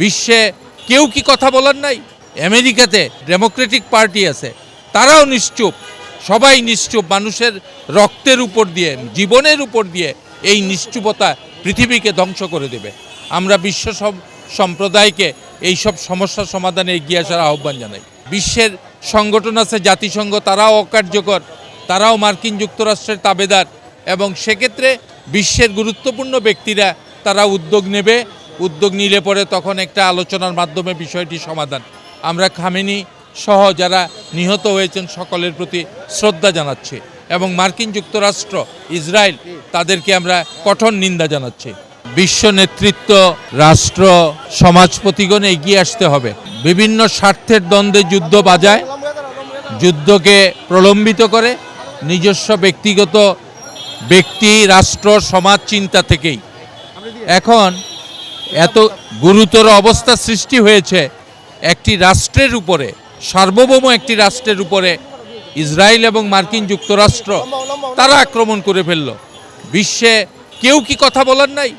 বিশ্বে কেউ কি কথা বলার নাই? আমেরিকাতে ডেমোক্রেটিক পার্টি আছে, তারাও নিশ্চুপ, সবাই নিশ্চুপ। মানুষের রক্তের উপর দিয়ে, জীবনের উপর দিয়ে এই নিশ্চুপতা পৃথিবীকে ধ্বংস করে দেবে। আমরা বিশ্ব সম্প্রদায়কে এই সব সমস্যার সমাধানে এগিয়ে আসার আহ্বান জানাই। বিশ্বের সংগঠন আছে, জাতিসংঘ, তারাও অকার্যকর, তারাও মার্কিন যুক্তরাষ্ট্রের তাবেদার, এবং সেক্ষেত্রে বিশ্বের গুরুত্বপূর্ণ ব্যক্তিরা তারা উদ্যোগ নেবে। উদ্যোগ নিলে পরে তখন একটা আলোচনার মাধ্যমে বিষয়টি সমাধান। আমরা খামেনি সহ যারা নিহত হয়েছেন সকলের প্রতি শ্রদ্ধা জানাচ্ছি, এবং মার্কিন যুক্তরাষ্ট্র, ইসরায়েল, তাদেরকে আমরা কঠোর নিন্দা জানাচ্ছি। বিশ্ব নেতৃত্ব, রাষ্ট্র, সমাজপতিগণ এগিয়ে আসতে হবে। বিভিন্ন স্বার্থের দ্বন্দ্বে যুদ্ধ বাজায়, যুদ্ধকে প্রলম্বিত করে নিজস্ব ব্যক্তিগত ব্যক্তি, রাষ্ট্র, সমাজ চিন্তা থেকেই এখন এত গুরুতর অবস্থা সৃষ্টি হয়েছে। একটি রাষ্ট্রের উপরে, সার্বভৌম একটি রাষ্ট্রের উপরে ইসরায়েল এবং মার্কিন যুক্তরাষ্ট্র তারা আক্রমণ করে ফেলল। বিশ্বে কেউ কি কথা বলার নাই?